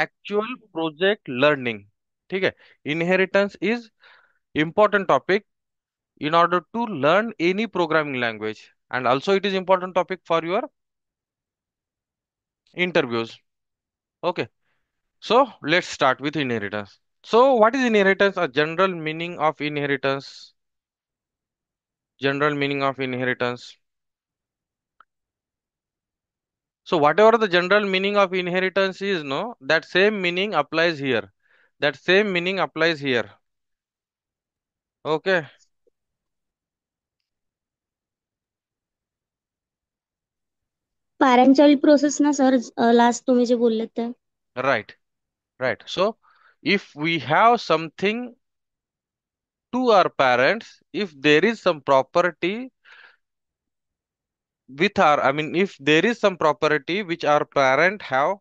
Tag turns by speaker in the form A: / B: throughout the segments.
A: actual project learning. ठीक है. Inheritance is important topic in order to learn any programming language, and also it is important topic for your interviews. Okay, so let's start with inheritance. So what is inheritance? A general meaning of inheritance. General meaning of inheritance. So whatever the general meaning of inheritance is, no, that same meaning applies here. That same meaning applies here. Okay,
B: parent child process ना sir, last तुम्ही जे बोलले ते.
A: right, right. So if we have something to our parents, if there is some property with our, I mean, if there is some property which our parent have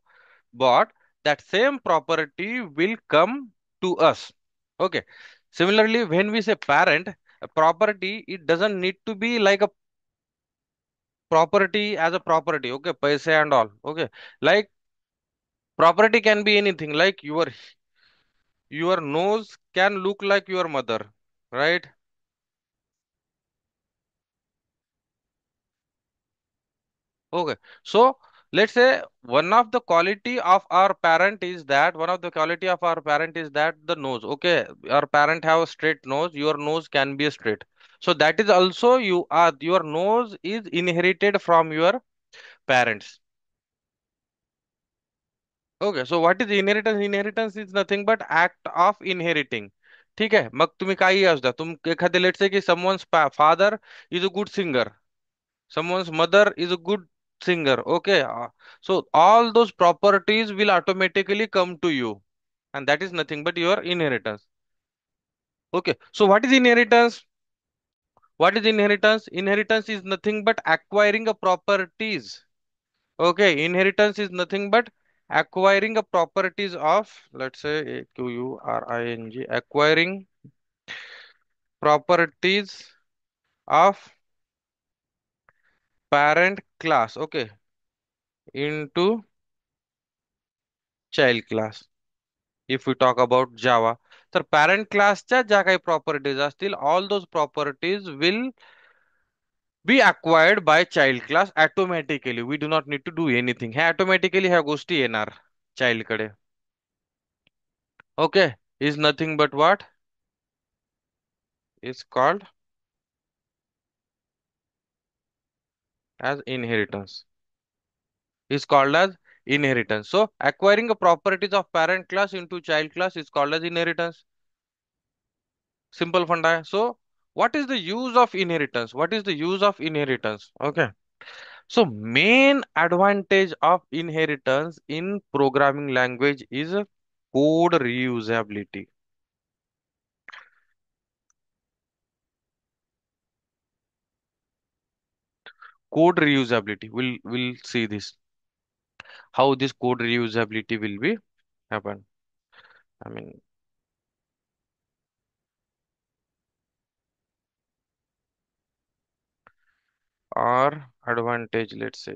A: bought, that same property will come to us. Okay. Similarly, when we say parent, a property, it doesn't need to be like a property as a property. Okay, paise and all. Okay, like property can be anything. Like your nose can look like your mother, right? Okay, so let's say one of the quality of our parent is that the nose. Okay, our parent have a straight nose. Your nose can be straight. So that is also your nose is inherited from your parents. Okay, so what is inheritance? Inheritance is nothing but act of inheriting. ठीक आहे. मग तुम्ही काही असू द्या. एखादे let's say की someone's father is a good singer. Someone's mother is a good singer. Okay. So all those properties will automatically come to you. And that is nothing but your inheritance. Okay. So what is inheritance? What is inheritance? Inheritance is nothing but acquiring a properties. Okay. Inheritance is nothing but acquiring a properties of, let's say, Aqing, acquiring properties of parent class. Okay. Into child class. If we talk about Java, तर parent क्लासच्या ज्या काही properties असतील, all those properties will be acquired by child class automatically. We do not need to do anything. Hey automatically ह्या गोष्टी येणार child कडे. Okay, is nothing but what is called as inheritance. Is called as inheritance. So acquiring the properties of parent class into child class is called as inheritance. Simple funda. So what is the use of inheritance? What is the use of inheritance? Okay. So main advantage of inheritance in programming language is code reusability. Code reusability. We'll see this. How this code reusability will be happen. I mean, or advantage, let's say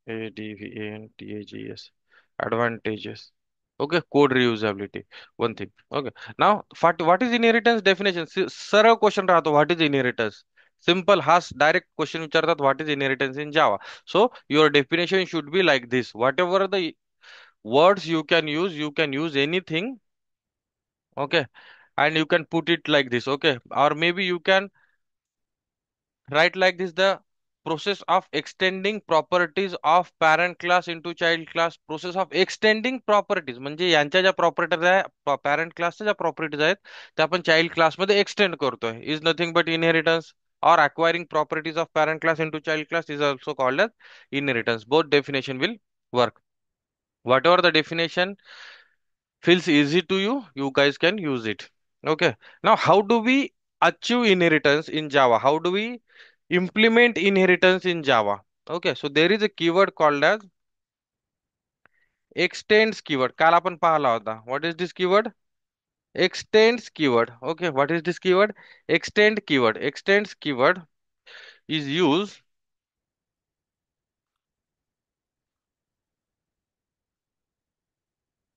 A: advantages. Advantages. Okay, code reusability. One thing. Okay. Now, what is inheritance definition? सरळ question राहतो. What is inheritance? Simple has direct question विचारतात. What is inheritance in Java? So your definition should be like this. Whatever the words you can use anything. Okay, and you can put it like this. Okay, or maybe you can write like this: the process of extending properties of parent class into child class. Process of extending properties म्हणजे यांच्या ज्या properties आहे, parent क्लासच्या ज्या properties आहेत त्या आपण child class मध्ये एक्सटेंड करतोय, is nothing but inheritance. Or acquiring properties of parent class into child class is also called as inheritance. Both definition will work. Whatever the definition feels easy to you, you guys can use it. Okay. Now, how do we achieve inheritance in Java? How do we implement inheritance in Java? Okay. So there is a keyword called as extends keyword. काल आपण पाहिला होता. What is this keyword? Extends keyword. Okay. What is this keyword? Extend keyword. Extends keyword is used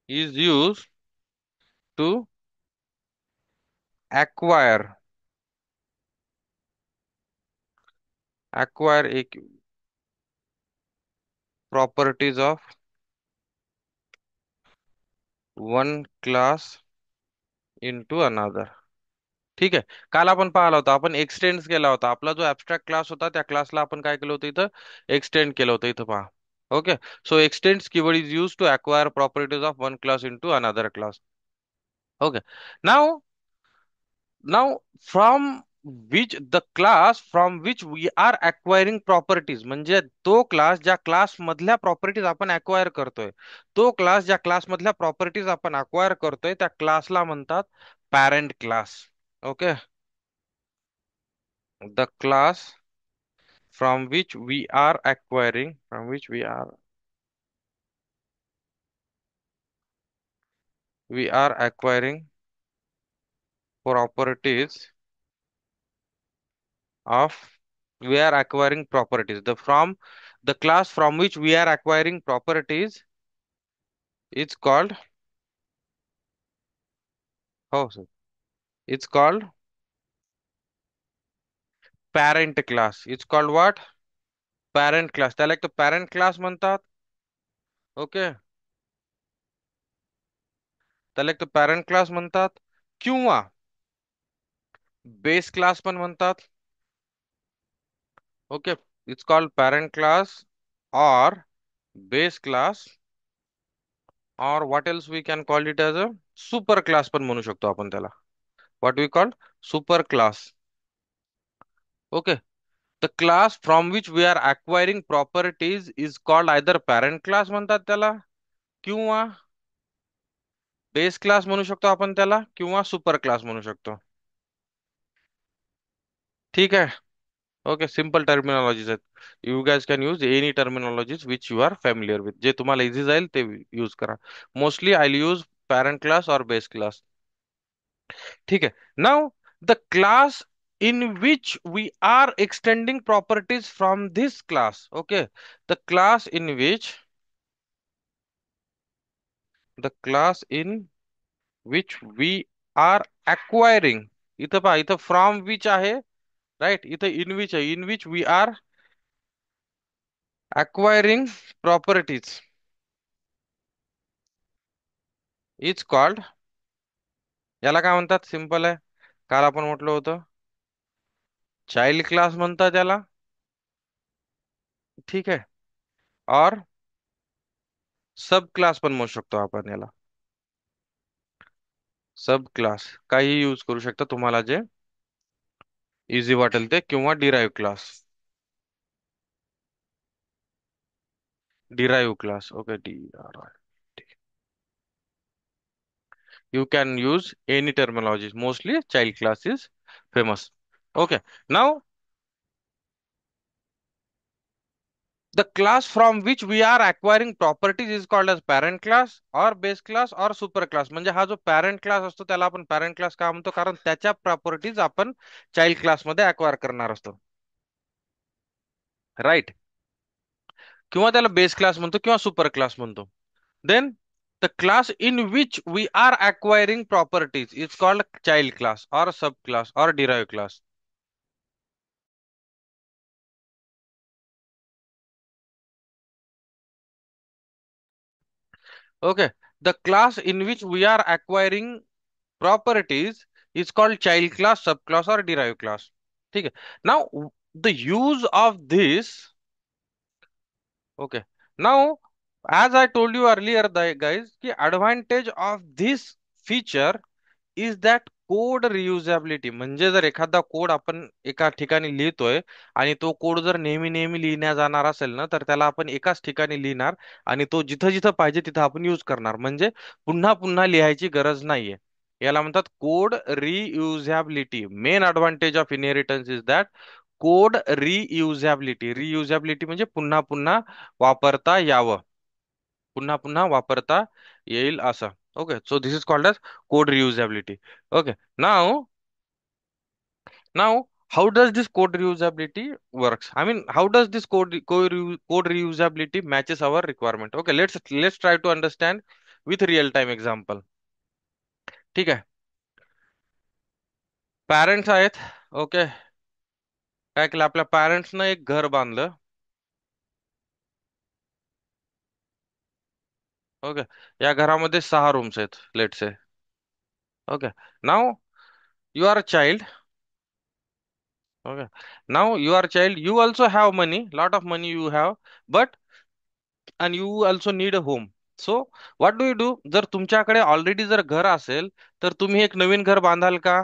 A: is used to acquire a properties of one class into another. ठीक आहे. काल आपण पाहिला होता, आपण एक्सटेंड केला होता आपला जो ऍबस्ट्रॅक्ट क्लास होता, त्या क्लासला आपण काय केलं होतं इथं, एक्सटेंड केलं होतं इथं पहा. Okay. So extends keyword is use to acquire properties of one class into another class. Okay. Now now from which the class from which we are acquiring properties, म्हणजे तो क्लास ज्या क्लास मधल्या properties आपण acquire करतोय, तो class ज्या class मधल्या properties आपण अक्वायर करतोय त्या क्लासला म्हणतात parent class. Okay. The class from which we are acquiring from which we are acquiring properties of we are acquiring properties the class from which we are acquiring properties is called, oh sir, it's called parent class. It's called what? Parent class. त्याला एक तर parent class म्हणतात. Okay. त्याला एक तर parent class म्हणतात किंवा base class पण म्हणतात. Okay. It's called parent class or base class, or what else we can call it as a super class पण म्हणू शकतो आपण त्याला. What we call super class. Okay. The class from which we are acquiring properties is called either parent class म्हणतात त्याला, किंवा base class म्हणू शकतो आपण त्याला, किंवा सुपर क्लास म्हणू शकतो. ठीक आहे. ओके. सिंपल टर्मिनॉलॉजीज आहेत. You guess can use any terminologies which you are familiar with, जे तुम्हाला इझी जाईल ते यूज करा. Mostly I use parent class और बेस क्लास. ठीक है. Now the class in which we are extending properties from this class. Okay. The class in which the class in which we are acquiring, इथं पहा, इथं from which आहे, right, इथं in which आहे, in which we are acquiring properties is called, याला काय म्हणतात, simple आहे. काल आपण म्हटलं होतं चाइल्ड क्लास म्हणतात याला. ठीक आहे. और सब क्लास पण म्हणू शकतो आपण याला. सब क्लास काही यूज करू शकता तुम्हाला जे इझी वाटेल ते, किंवा derive class. Derive class. Okay. You can use any terminology. Mostly child class is famous. Okay. Now, the class from which we are acquiring properties is called as parent class or base class or super class. म्हणजे हा जो parent class असतो त्याला आपण parent class का म्हणतो, कारण त्याच्या प्रॉपर्टीज आपण चाइल्ड क्लास मध्ये अक्वायर करणार असतो. राईट. किंवा त्याला बेस क्लास म्हणतो किंवा सुपर क्लास म्हणतो. Then the class in which we are acquiring properties is called child class or subclass or derived class. Okay. The class in which we are acquiring properties is called child class, subclass or derived class. ठीक है. Now the use of this. Okay. Now, as I told you earlier, guys, the advantage of this feature is that code reusability. म्हणजे जर एखादा code आपण एका ठिकाणी लिहितोय आणि तो कोड जर नेहमी नेहमी लिहिण्या जाणार असेल ना, तर त्याला आपण एकाच ठिकाणी लिहिणार आणि तो जिथं जिथं पाहिजे तिथं आपण युज करणार. म्हणजे पुन्हा पुन्हा लिहायची गरज नाहीये. याला म्हणतात code reusability. Main advantage of inheritance is that code reusability. Reusability म्हणजे पुन्हा पुन्हा वापरता यावं, पुन्हा पुन्हा वापरता येईल असं. Okay. So this is called as code reusability. Okay. Now how does this code reusability works? I mean, how does this code reusability matches our requirement? Okay, let's try to understand with real time example. ठीक आहे. Parents आहेत. Okay. काय केलं आपल्या पॅरेंट्सनं एक घर बांधलं. Okay. या घरामध्ये 6 रूम्स आहेत, let say. Okay. Now you are a child. Okay. Now you are child, you also have money, lot of money you have, but and you also need a home. So what do you do? जर तुमच्याकडे already जर घर असेल, तर तुम्ही एक नवीन घर बांधाल का?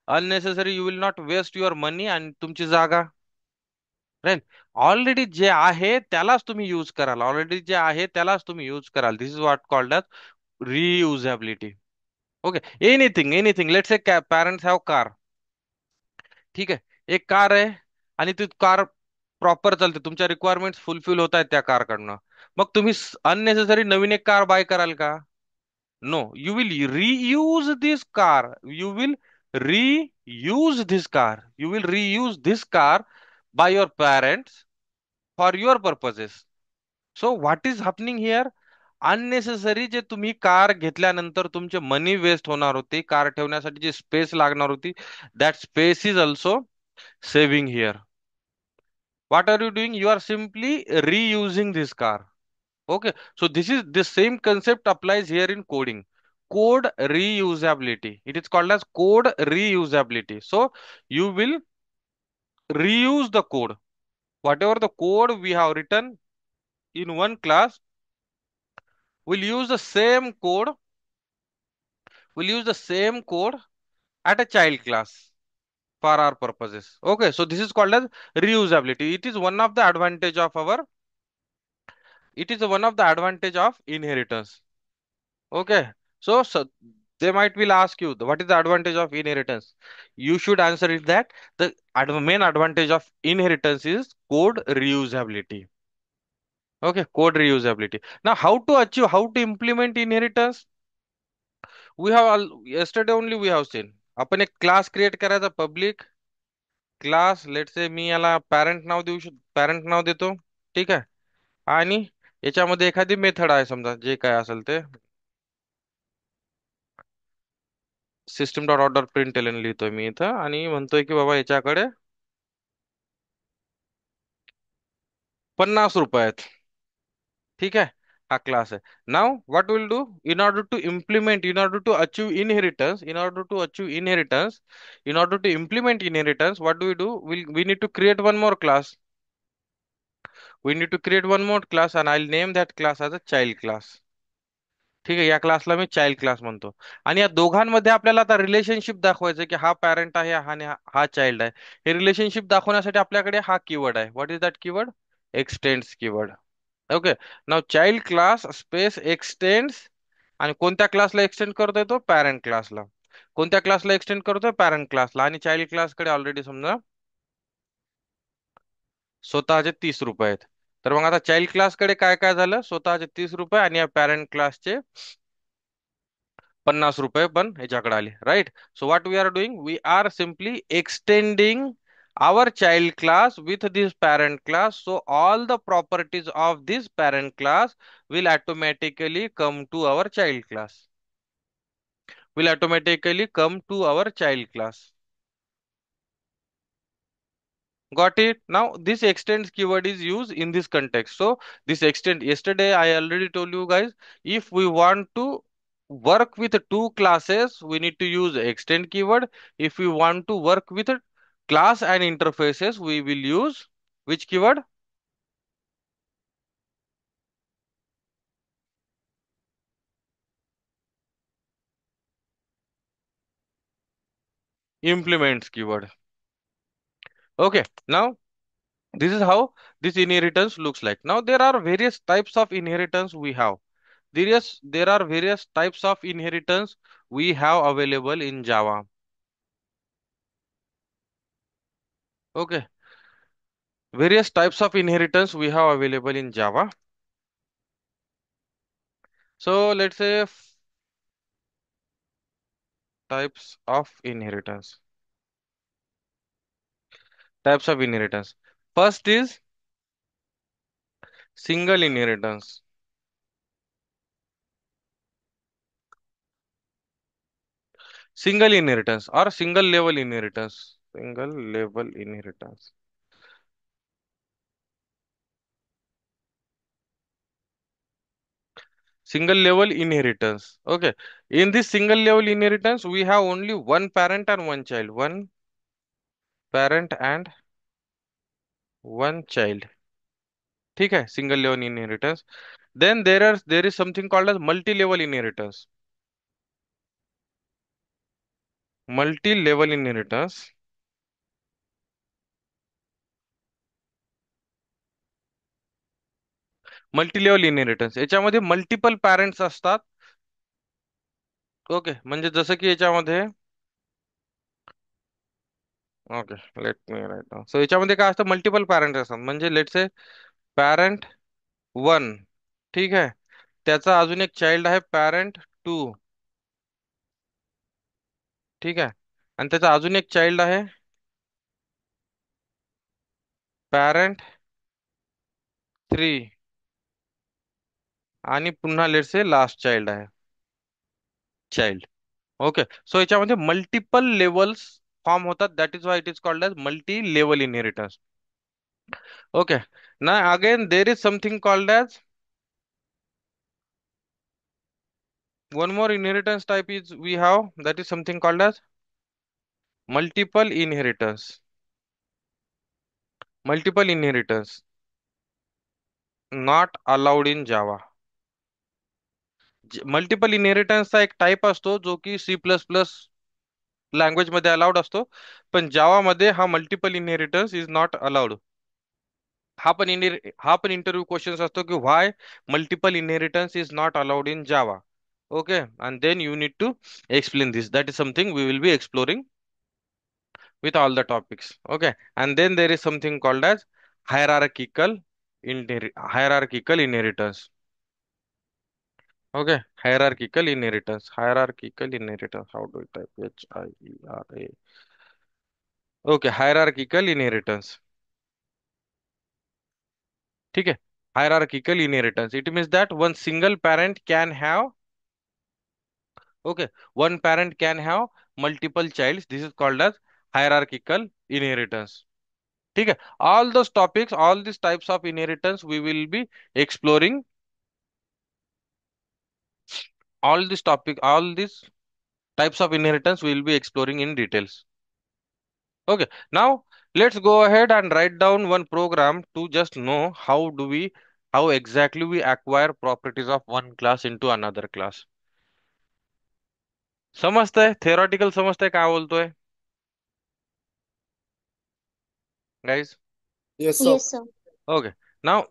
A: Unnecessary you will not waste your money आणि तुमची जागा. राईट. ऑलरेडी जे आहे त्यालाच तुम्ही यूज कराल, ऑलरेडी जे आहे त्यालाच तुम्ही यूज कराल. This is what called as reusability. Okay. Anything anything, let's say parents have car. ठीक आहे. एक कार आहे आणि ती कार प्रॉपर चालते, तुमच्या रिक्वायरमेंट फुलफिल होत आहेत त्या कारकडनं. मग तुम्ही अननेसेसरी नवीन एक कार बाय कराल का? No. You will reuse this car. You will reuse this car. You will reuse this car by your parents for your purposes. So what is happening here? Unnecessary जे तुम्ही car घेतल्यानंतर तुमचे money waste होणार होते, car ठेवण्यासाठी जी space लागणार होती, that space is also saving here. What are you doing? You are simply reusing this car. Okay. So this same concept applies here in coding. Code reusability. It is called as code reusability. So you will reuse the code. Whatever the code we have written in one class, we'll use the same code. We'll use the same code at a child class for our purposes. Okay. So this is called as reusability. It is one of the advantage of inheritance. Okay. So they might will ask you, what is the advantage of inheritance? You should answer it that the main advantage of inheritance is code reusability. Okay, code reusability. Now, how to implement inheritance? Yesterday only we have seen. आपण एक class create करायचा, public class. Late से मी याला parent नाव देतो. ठीक आहे. आणि याच्यामध्ये एखादी मेथड आहे, समजा जे काय असेल ते system dot order print L लिहितोय मी इथं आणि म्हणतोय की बाबा याच्याकडे 50 रुपये आहेत. ठीक आहे. हा क्लास आहे. Now what will do? In order to implement inheritance, what do we do? We need to create one more class. We need to create one more class and I will name that class as a child class. ठीक आहे. या क्लासला मी child class म्हणतो. आणि या दोघांमध्ये आपल्याला आता रिलेशनशिप दाखवायचं की हा पॅरेंट आहे आणि हा चाइल्ड आहे. हे रिलेशनशिप दाखवण्यासाठी आपल्याकडे हा कीवर्ड आहे. What is that keyword? X tends keyword. Okay. Now child class space x tends. आणि कोणत्या क्लासला एक्सटेंड करतोय? तो पॅरेंट क्लासला. कोणत्या क्लासला एक्सटेंड करतोय? पॅरेंट क्लासला. आणि चाइल्ड क्लासकडे ऑलरेडी समजा स्वतःचे 30 रुपये आहेत. तर मग आता चाइल्ड क्लासकडे काय काय झालं? स्वतःचे 30 रुपये आणि या पॅरेंट क्लासचे 50 रुपये पण ह्याच्याकडे आले. Right. So what we are doing? We are simply extending our child class with this parent class, so all the properties of this parent class will automatically come to our child class, will automatically come to our child class. Got it? Now this extends keyword is used in this context. So this extend, yesterday I already told you guys, if we want to work with two classes, we need to use extend keyword. If we want to work with a class and interfaces, we will use which keyword? Implements keyword. Okay. Now this is how this inheritance looks like. Now there are various types of inheritance we have. There are various types of inheritance we have available in Java. Okay. Various types of inheritance we have available in Java. So let's say types of inheritance. Types of inheritance. First is single inheritance. single inheritance or single level inheritance. Single level inheritance. Single level inheritance. Okay. In this single level inheritance, we have only one parent and one child. One parent and one child. ठीक है, single level inheritance. Then there is something called as multi-level inheritance. Multi-level inheritance. Multi level inheritance याच्यामध्ये multiple parents असतात. Okay, म्हणजे जसं की याच्यामध्ये, okay, let me write down. So याच्यामध्ये काय असतं, मल्टिपल पॅरेंट्स असतात. म्हणजे लेट से पॅरेंट वन, ठीक आहे, त्याचा अजून एक चाइल्ड आहे पॅरेंट टू, ठीक आहे, आणि त्याचा अजून एक चाइल्ड आहे पॅरेंट थ्री, आणि पुन्हा लेट से लास्ट चाइल्ड आहे चाइल्ड. ओके, सो याच्यामध्ये मल्टिपल लेवल्स फॉर्म होतात. That is why it is called as multi level inheritance. Okay, ना again there is something called as one more inheritance type is we have, that is something called as multiple inheritance. Multiple inheritance not allowed in Java. Multiple इनहेरिटन्सचा एक type असतो जो की C++ language मध्ये allowed असतो, पण Java मध्ये हा multiple inheritance is not allowed. हा पण इंटरव्ह्यू क्वेश्चन असतो की why multiple inheritance is not allowed in Java. Okay, and then you need to explain this. That is something we will be exploring with all the topics. Okay, and then there is something called as hierarchical inheritance. Okay, hierarchical inheritance. How do you type HIERA? Okay, hierarchical inheritance. ठीक है, hierarchical inheritance. It means that one single parent can have, okay, one parent can have multiple childs. This is called as hierarchical inheritance. ठीक है, all those topics, all these types of inheritance we will be exploring. All these types of inheritance we will be exploring in details. Okay, now let's go ahead and write down one program to just know how exactly we acquire properties of one class into another class. समजतंय, theoretical समजतंय काय बोलतोय guys?
C: Yes, sir.
B: Yes, sir.
A: Okay, now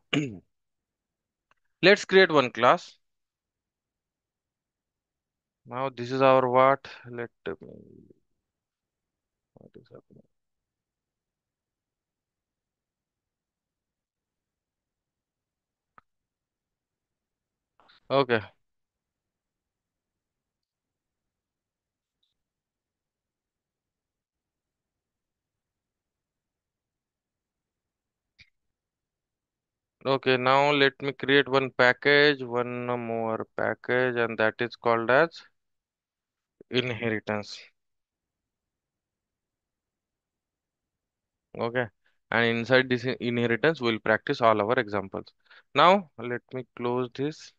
A: let's create one class. Now this is our what? What is happening? Okay, okay, now let me create one more package, and that is called as inheritance. Okay, and inside this inheritance we'll practice all our examples. Now let me close this.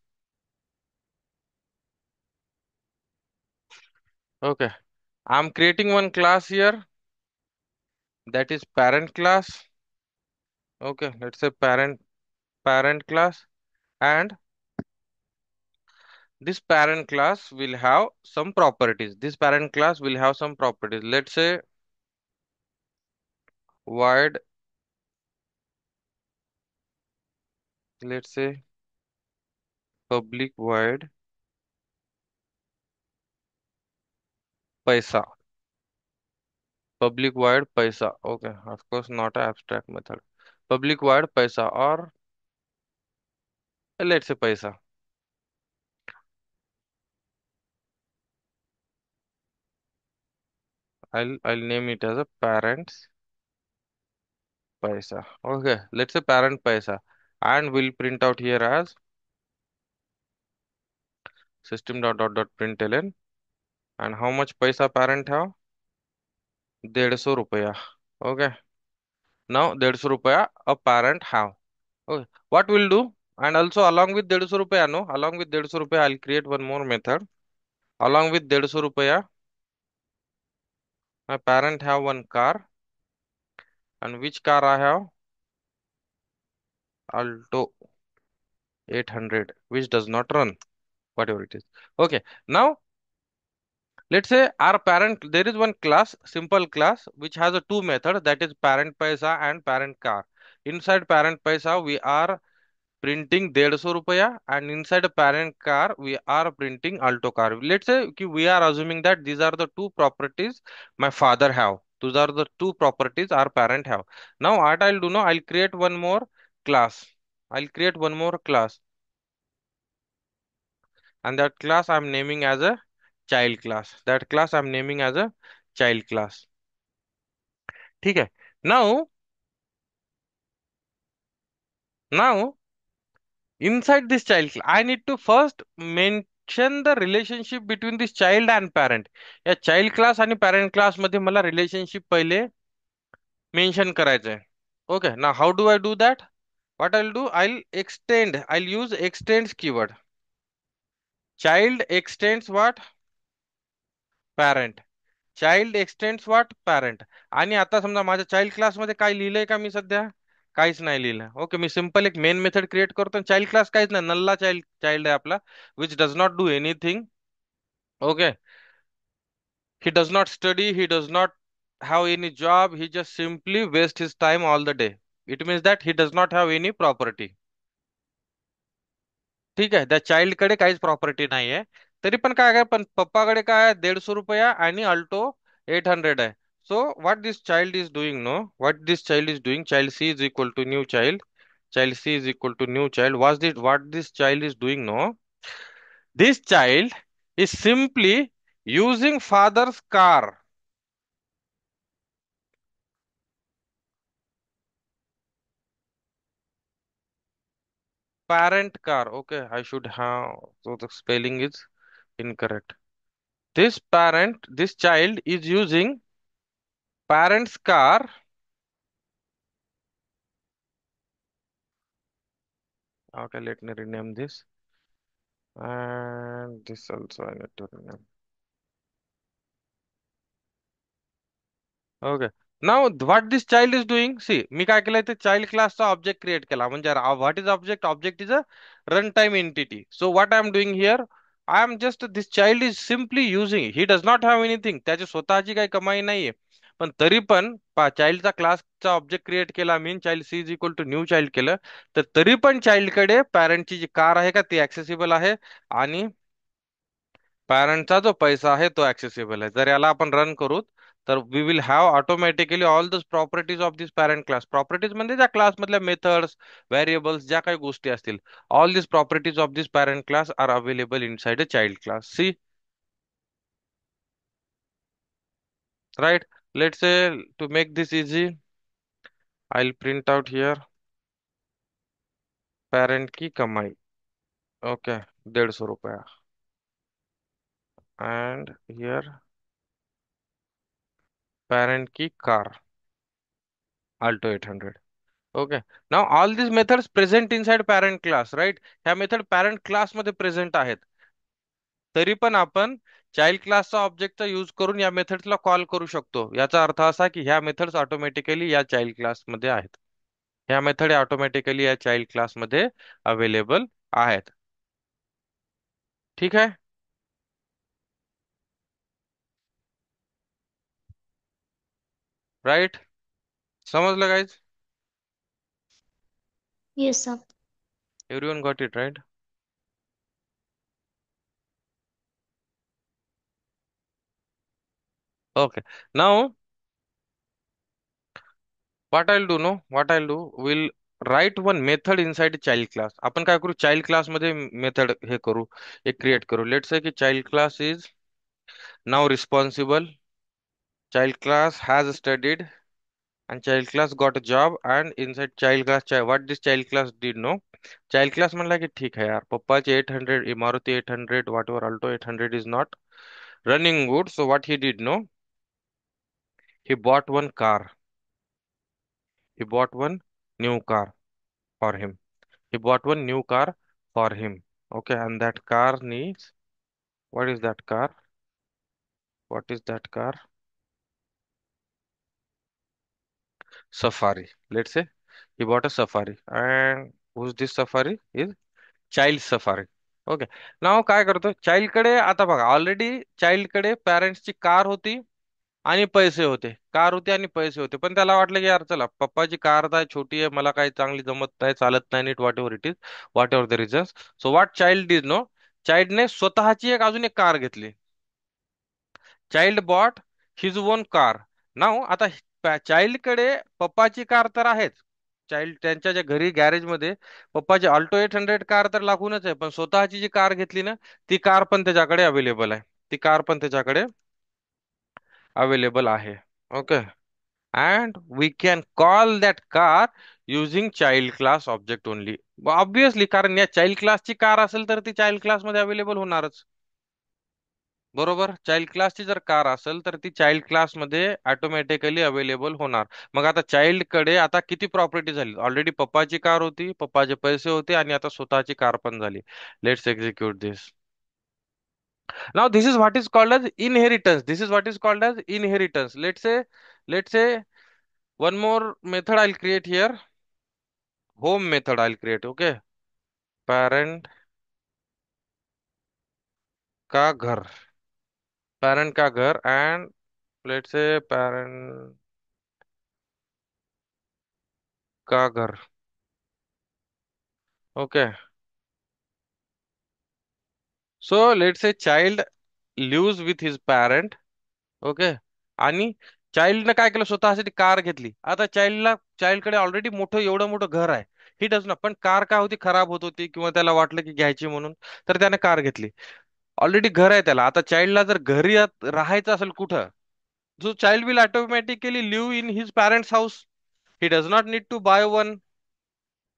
A: Okay, I'm creating one class here, that is parent class. Okay, let's say parent class, and this parent class will have some properties. This parent class will have some properties. Let's say void, let's say public void paisa. Public void paisa. Okay, of course not an abstract method. Public void paisa, or let's say paisa. I'll name it as a parents paisa. Okay, let's say parent paisa, and we'll print out here as system dot println. and how much paisa parent have? 150 रुपया. Okay. Now 150 रुपया a parent have. Okay. What we'll do? And also along with 150 रुपया, no, along with 150 रुपया, I'll create one more method. Along with 150 रुपया, my parent have one car, and which car I have? Alto 800, which does not run, whatever it is. Okay. Now let's say our parent, there is one class, simple class, which has a two method, that is parent paisa and parent car. Inside parent paisa, we are printing 150 rupees, and inside a parent car, we are printing Alto car. Let's say we are assuming that these are the two properties my father have. Those are the two properties our parent have. Now what I'll do now, I'll create one more class. I'll create one more class, and that class I'm naming as a child class. That class I'm naming as a child class. ठीक है. Now, now inside this child class, I need to first mention the relationship between this child and parent. या child class आणि parent class मध्ये मला relationship पहिले mention करायचं. Okay, now how do I do that? What I'll do, I'll use extends keyword. Child extends what? Parent. Child x tends what parent. आणि आता समजा माझ्या चाइल्ड क्लासमध्ये काय लिहिलंय का मी सध्या? काहीच नाही लिहिलं. ओके, मी सिंपल एक मेन मेथड क्रिएट करतो. चाइल्ड क्लास काहीच नाही, नल्ला चाइल्ड चाइल्ड आहे आपला, which does not do anything. Okay, he does not study, he does not have any job, he just simply waste his time all the day. It means that he does not have any property. ठीक आहे, त्या child कडे काहीच property नाहीये. तरी पण काय आहे, पण पप्पाकडे काय आहे? 150 रुपया आणि अल्टो 800 आहे. So what this child is doing, no, what this child is doing, child C is equal to new child. Child C is equal to new child. What this child is doing? No, this child is simply using father's car. Parent car. Okay, I should have. So the spelling is incorrect. This child is using parent's car. Okay, let me rename this. And this also I need to rename. Okay. Now what this child is doing? See, मी काय केलंय ते child क्लासचा object create केला. म्हणजे what is object? Object is a run time entity. So what I am doing here, I am just, this child is simply using, he does not have anything, त्याची स्वतःची काही कमाई नाहीये. पण तरी पण चाइल्डचा क्लासचा ऑब्जेक्ट क्रिएट केला मी, child C is equal to new child केलं, तर तरी पण चाइल्डकडे पॅरेंटची जी कार आहे का ती ऍक्सेसिबल आहे, आणि पॅरेंटचा जो पैसा आहे तो ऍक्सेसिबल आहे. जर याला आपण रन करू, तर we will have automatically all the properties of this parent class. Properties म्हणजे त्या क्लास मधल्या मेथड्स, व्हेरिएबल्स, ज्या काही गोष्टी असतील, all this properties of this parent class are available inside a child class. See, right. Let's say to make this easy, I will print out here parent की कमाई. Okay, 150 रुपया. And here parent की car, Alto 800. Okay. Now all these methods present inside parent class, right? ह्या method parent class मध्ये present आहेत. तरी पण आपण चाइल्ड क्लासचा ऑब्जेक्टचा युज करून या मेथड्सला कॉल करू शकतो. याचा अर्थ असा की ह्या मेथड्स ऑटोमॅटिकली या चाइल्ड क्लास मध्ये आहेत. ह्या मेथड ऑटोमॅटिकली या चाइल्ड क्लास मध्ये अवेलेबल आहेत. ठीक आहे. राइट. समजलं guys?
B: Yes sir.
A: Everyone got it, right? Okay. Now what I'll do, we'll write one method inside child class. आपण काय करू, चाइल्ड क्लास मध्ये मेथड हे करू, एक क्रिएट करू. लेट्स से की child class is now responsible, child class has studied, and child class got a job. And inside child class, what this child class did, no, child class म्हणला की ठीक आहे यार, पप्पाचे 800, Maruti 800, whatever, Alto 800 is not Running good. So what he did, no? He bought one car. He bought one new car for him. He bought one new car for him. Okay, and that car needs, what is that car? What is that car? Safari. Let's say he bought a Safari. And who's this Safari? Is child Safari. Okay. Now काय करतो, child कडे आता बघा, already child कडे पॅरेंट्सची car होती आणि पैसे होते. कार होते आणि पैसे होते, पण त्याला वाटलं की यार चला, पप्पाची कार तर छोटी आहे, मला काही चांगली जमत नाही, चालत नाही नीट, whatever it is, whatever the reasons. So what child is no, चाइल्डने स्वतःची एक अजून एक कार घेतली. Child bought his own car. Now आता चाइल्ड कडे पप्पाची कार तर आहेच. चाइल्ड त्यांच्या ज्या घरी गॅरेज मध्ये पप्पाची अल्टो 800 कार तर लागूनच आहे, पण स्वतःची जी कार घेतली ना, ती कार पण त्याच्याकडे अवेलेबल आहे. ती कार पण त्याच्याकडे अवेलेबल आहे. Okay. And we can call that car using child class object only. Obviously, कारण या चाइल्ड क्लासची कार असेल तर ती चाइल्ड क्लास मध्ये अवेलेबल होणारच. बरोबर, चाइल्ड क्लासची जर कार असेल तर ती चाइल्ड क्लासमध्ये ऑटोमॅटिकली अवेलेबल होणार. मग आता चाइल्ड कडे आता किती प्रॉपर्टी झाली, ऑलरेडी पप्पाची कार होती, पप्पाचे पैसे होते, आणि आता स्वतःची कार पण झाली. Let's execute this. Now this is what is called as inheritance. This is what is called as inheritance. Let's say one more method I create here. Home method I create. Okay. Parent का घर. Parent का घर. And let's say parent का घर. Okay. So let say child lives with his parent. Okay. आणि चाइल्डनं काय केलं, स्वतःसाठी कार घेतली. आता चाइल्डकडे ऑलरेडी मोठं, एवढं मोठं घर आहे. ही डज ना, पण कार काय होती, खराब होत होती, किंवा त्याला वाटलं की घ्यायची म्हणून, तर त्याने कार घेतली. ऑलरेडी घर आहे त्याला. आता चाइल्डला जर घरी राहायचं असेल कुठं, जो child will automatically live in his parents house. He does not need to buy one.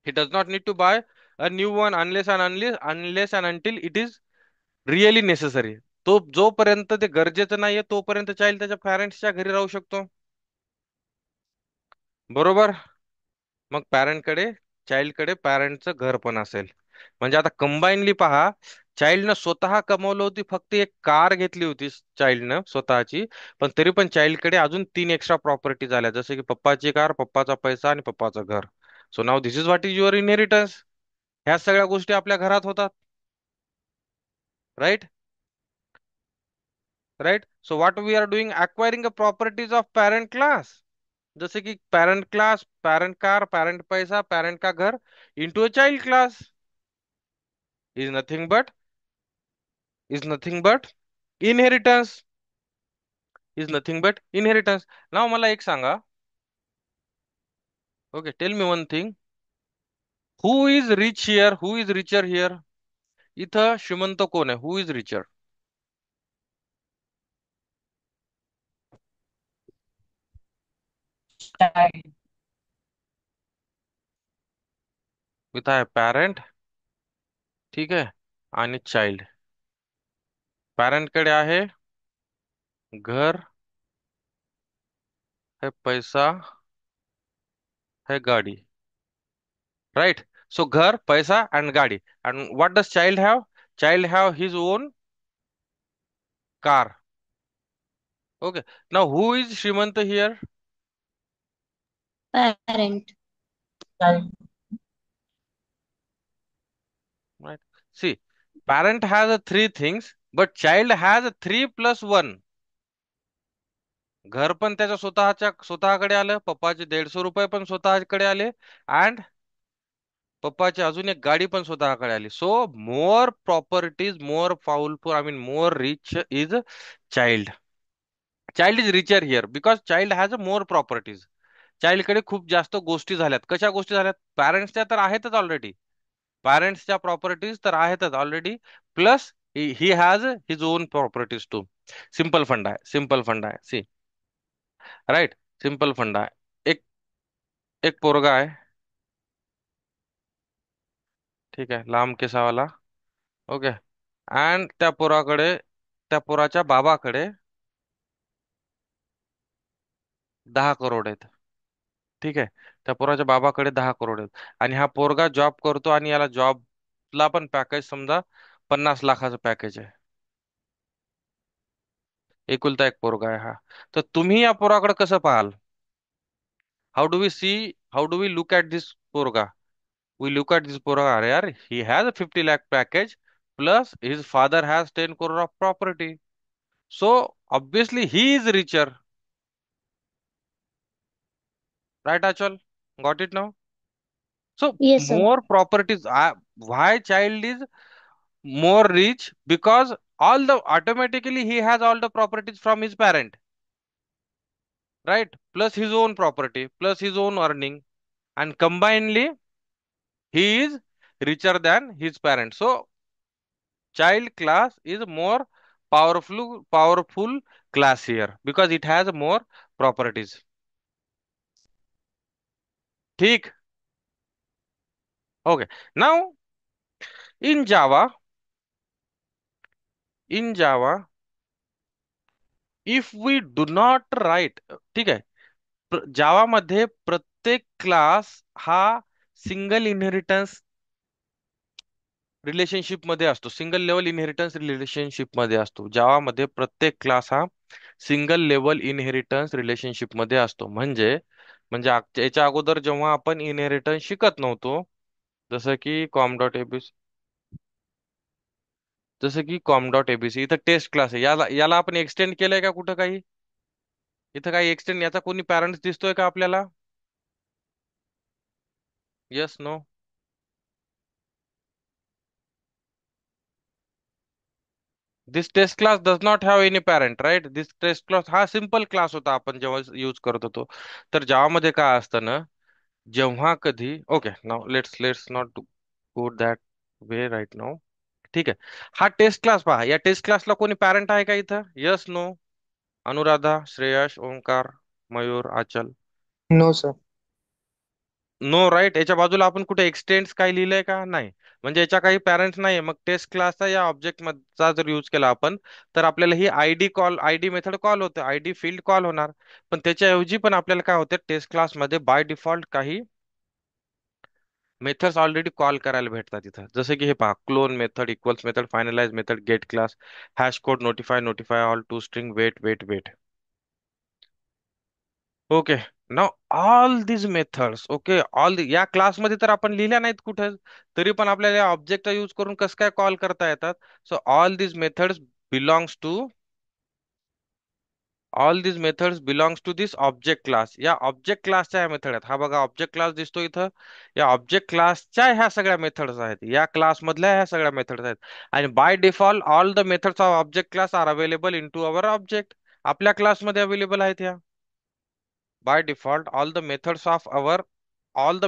A: He does not need to buy a new one unless and until it is really necessary. तो जोपर्यंत ते गरजेचं नाहीये तोपर्यंत child त्याच्या पॅरेंट्सच्या घरी राहू शकतो. बरोबर. मग पॅरेंटकडे, चाइल्डकडे पॅरेंटचं घर पण असेल. म्हणजे आता कंबाईनली पहा, चाइल्डनं स्वतः कमवलं होती, फक्त एक कार घेतली होती चाइल्डनं स्वतःची, पण तरी पण चाइल्डकडे अजून 3 एक्स्ट्रा प्रॉपर्टी झाल्या, जसे की पप्पाची कार, पप्पाचा पैसा आणि पप्पाचं घर. So now this is what is your inheritance. ह्या सगळ्या गोष्टी आपल्या घरात होतात. Right. Right. So what we are doing, acquiring a properties of parent class. जसे की parent class, parent car, parent पैसा, पॅरेंट का घर, into a child class is nothing but is nothing but inheritance. Is nothing but inheritance. Now मला एक सांगा. Okay, tell me one thing. Who is rich here, who is richer here. इथं श्रीमंत कोण आहे, हु इज रिचर.
C: child.
A: इथं आहे parent. ठीक आहे. आणि चाइल्ड. पॅरेंट कडे आहे घर, है पैसा, है गाडी. राईट. सो घर, पैसा अँड गाडी. And what does child have, child have his own car. Okay. Now who is Shrimant here.
B: Parent.
C: Child.
A: Right. See, parent has a three things, but child has a 3+1. घर पण त्याच्या स्वतःकडे आलं, पप्पाचे 150 रुपये पण स्वतःकडे आले, अँड पप्पाची अजून एक गाडी पण स्वतःकडे आली. So more properties, more powerful, I mean more rich is child. Child is richer here because child has a more properties. चाइल्डकडे खूप जास्त गोष्टी झाल्यात. कशा गोष्टी झाल्यात, पॅरेंट्सच्या तर आहेतच ऑलरेडी. पॅरेंट्सच्या प्रॉपर्टीज तर आहेतच already. Plus he has his own properties too. Simple fund आहे, सिंपल फंड आहे. सी. राईट. सिंपल फंड आहे. एक एक पोरगा आहे. ठीक आहे, लांब केसावाला. ओके. अँड त्या पोराकडे त्या पोराच्या बाबाकडे 10 करोड आहेत. ठीक आहे. त्या पोराच्या बाबाकडे 10 करोड आहेत आणि हा पोरगा जॉब करतो आणि याला जॉबला पण पॅकेज समजा 50 लाखाचं पॅकेज आहे. एकुलता एक पोरगा आहे हा. तर तुम्ही या पोराकडे कसं पाहाल? How do we see, how do we look at this पोरगा? We look at this Purah Aryar, he has a 50 lakh package plus his father has 10 crore of property. So obviously he is richer, right Achal? Got it now? So
B: Yes, sir.
A: more properties. Why child is more rich? Because all the automatically he has all the properties from his parent, right? Plus his own property, plus his own earning, and combinedly he is richer than his parents. So child class is more powerful class here because it has more properties. ठीक. Okay. Now in Java if we do not write, ठीक आहे, जावा मध्ये प्रत्येक class हा single inheritance relationship मध्ये असतो, single level inheritance relationship मध्ये असतो. जावा मध्ये प्रत्येक क्लास हा सिंगल लेवल इनहेरिटन्स रिलेशनशिप मध्ये असतो. म्हणजे याच्या अगोदर जेव्हा आपण इनहेरिटन्स शिकत नव्हतो, जसं की कॉम डॉट एबीसी, जसं की कॉम डॉट एबीसी इथं टेस्ट क्लास आहे, याला याला आपण एक्सटेंड केलंय का कुठं काही? इथं काही एक्सटेंड याचा कोणी पॅरेंट्स दिसतोय का आपल्याला? Yes, no? This test class does not have any parent, right? This test class हा सिम्पल क्लास होता आपण जेव्हा यूज करत होतो. तर जावा मध्ये काय असतं ना, जेव्हा कधी, okay now let's not go that way right now. ठीक आहे. हा टेस्ट क्लास पहा, या टेस्ट क्लासला कोणी पॅरेंट आहे का इथं? Yes, no? Anuradha, Shreyash, Omkar, Mayur, Achal?
C: No sir.
A: No, right. याच्या बाजूला आपण कुठे एक्सटेंड्स काय लिहिलंय का? नाही. म्हणजे याच्या काही पॅरेंट्स नाही. मग टेस्ट क्लासचा या ऑब्जेक्ट चा जर यूज केला आपण, तर आपल्याला ही आयडी मेथड कॉल होते, आयडी फील्ड कॉल होणार. पण त्याच्याऐवजी पण आपल्याला काय होते, टेस्ट क्लासमध्ये बाय डिफॉल्ट काही मेथड्स ऑलरेडी कॉल करायला भेटतात इथं. जसं की हे पहा, clone method, equals method, finalize method, get class, hash code, notify all to string, wait. Okay. Now all this methods, okay, या क्लासमध्ये तर आपण लिहिल्या नाहीत कुठं, तरी पण आपल्याला ऑब्जेक्ट यूज करून कसं काय कॉल करता येतात? So belongs to all this methods belongs to this object class. या ऑब्जेक्ट क्लासच्या ह्या मेथड आहेत. हा बघा ऑब्जेक्ट क्लास दिसतो इथं. या ऑब्जेक्ट क्लासच्या ह्या सगळ्या मेथड्स आहेत, या क्लास मधल्या ह्या सगळ्या मेथड्स आहेत. आणि by default all the methods of object class are available in to our object. आपल्या क्लासमध्ये अवेलेबल आहेत ह्या. By default all the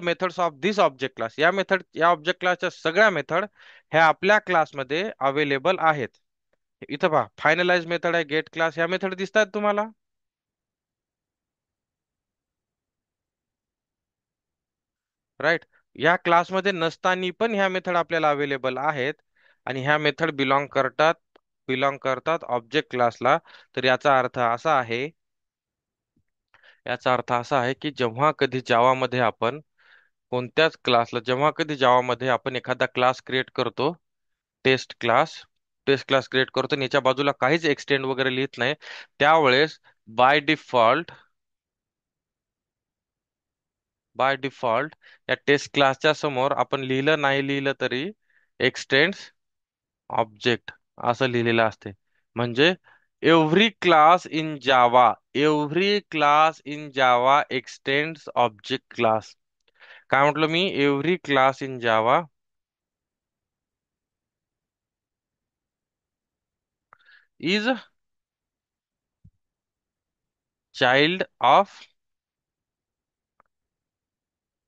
A: methods of this object class, या ऑब्जेक्ट क्लासच्या सगळ्या मेथड ह्या आपल्या क्लासमध्ये अवेलेबल आहेत. इथं पहा, फायनलाइज मेथड आहे, गेट क्लास, ह्या मेथड दिसतात तुम्हाला? राईट. या क्लासमध्ये नसताना पण ह्या मेथड आपल्याला अवेलेबल आहेत. आणि ह्या मेथड बिलॉंग करतात ऑब्जेक्ट क्लासला. तर याचा अर्थ असा आहे की जेव्हा कधी जावामध्ये आपण एखादा क्लास क्रिएट करतो, test class test class create करतो आणि याच्या बाजूला काहीच एक्सटेंड वगैरे लिहित नाही, त्यावेळेस बाय डिफॉल्ट बाय डिफॉल्ट या टेस्ट क्लासच्या समोर आपण लिहिलं नाही लिहिलं तरी एक्सटेंड्स ऑब्जेक्ट असं लिहिलेलं असते. म्हणजे every class in Java extends object class. काय म्हटलं मी? Every class in Java is child of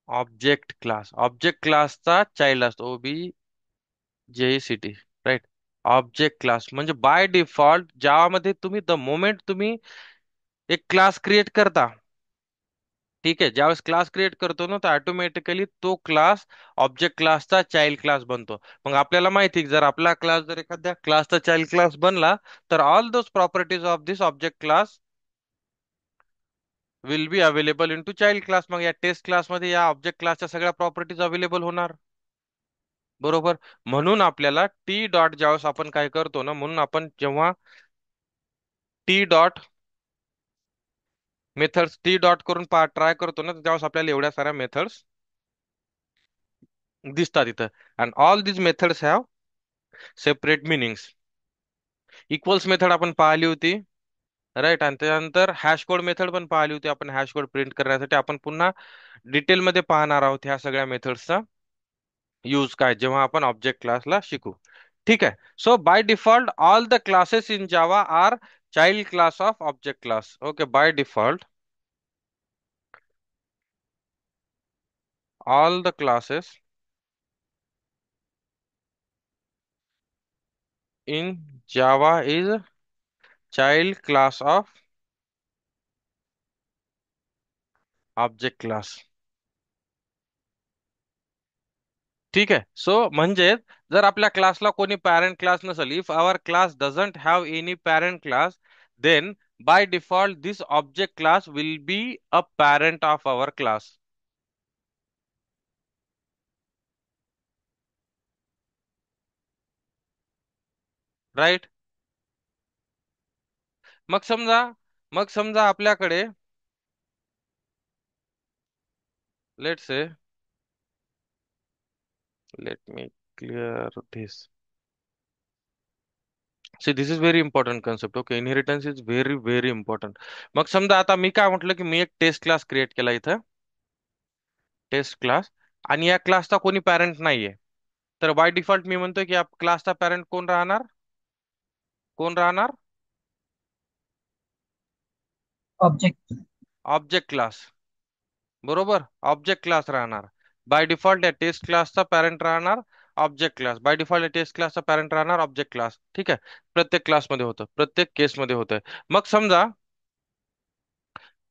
A: object class. ऑब्जेक्ट क्लासचा चाइल्ड असतो, OBJCT, राईट? ऑब्जेक्ट क्लास म्हणजे बाय डिफॉल्ट जावा मध्ये तुम्ही द मोमेंट तुम्ही एक क्लास क्रिएट करता, ठीक आहे, ज्यावेळेस क्लास क्रिएट करतो ना, तर ऑटोमॅटिकली तो क्लास ऑब्जेक्ट क्लासचा चाइल्ड क्लास बनतो. मग आपल्याला माहिती आहे की जर आपला क्लास जर एखाद्या क्लासचा चाइल्ड क्लास बनला, तर all those properties of this object class will be available in to child class. मग या टेस्ट क्लासमध्ये या ऑब्जेक्ट क्लासच्या सगळ्या प्रॉपर्टीज अवेलेबल होणार. बरोबर. म्हणून आपल्याला टी डॉट ज्यावेळेस आपण काय करतो ना, म्हणून आपण जेव्हा T dot methods T dot करून ट्राय करतो ना, तर त्यावेळेस आपल्याला एवढ्या साऱ्या मेथड्स दिसतात इथं. And all these methods have separate meanings. Equals method आपण पाहिली होती, राईट. आणि त्यानंतर हॅश कोड मेथड पण पाहिली होती आपण. हॅश कोड प्रिंट करण्यासाठी आपण पुन्हा डिटेलमध्ये पाहणार आहोत ह्या सगळ्या मेथड्सचा यूज काय, जेव्हा आपण ऑब्जेक्ट क्लासला शिकू. ठीक आहे. So by default all the classes in Java are child class of object class. Okay, by default all the classes in Java is child class of object class. ठीक आहे. सो म्हणजे जर आपल्या क्लासला कोणी पॅरेंट क्लास नसेल, if our class doesn't have any parent class, then by default this object class will be a parent of our class. Right. मग समजा मग समजा आपल्याकडे let say let me clear this. See this is very important concept. Okay, inheritance is very very important. मग समजा आता मी काय म्हटलं की मी एक टेस्ट क्लास क्रिएट केला इथं, टेस्ट क्लास, आणि या क्लासचा कोणी पॅरेंट नाहीये. तर बाय डिफॉल्ट मी म्हणतोय की या क्लासचा पॅरेंट कोण राहणार? कोण राहणार?
C: ऑब्जेक्ट.
A: Object class. बरोबर, ऑब्जेक्ट क्लास राहणार. बाय डिफॉल्ट या टेस्ट क्लासचा पॅरेंट राहणार ऑब्जेक्ट क्लास. बाय डिफॉल्ट या टेस्ट क्लासचा पॅरेंट राहणार ऑब्जेक्ट क्लास. ठीक आहे. प्रत्येक क्लासमध्ये होतं, प्रत्येक केसमध्ये होतंय. मग समजा,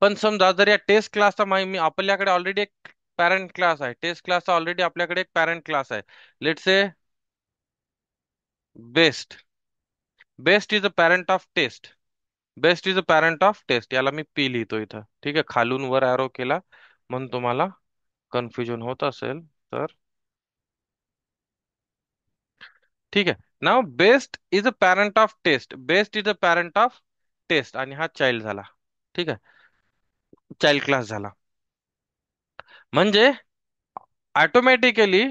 A: पण समजा जर या टेस्ट क्लासचा मी आपल्याकडे ऑलरेडी एक पॅरेंट क्लास आहे, टेस्ट क्लासचा ऑलरेडी आपल्याकडे एक पॅरेंट क्लास आहे. Let's say best. Best is a parent of test. Best is a parent of test. याला मी पी लिहितो इथं. ठीक आहे, खालून वर एरो केला म्हणून तुम्हाला कन्फ्युजन होत असेल तर. ठीक आहे. Now best is a parent of test. Best is a parent of test, आणि हा चाइल्ड झाला. ठीक आहे, चाइल्ड क्लास झाला. म्हणजे ऑटोमॅटिकली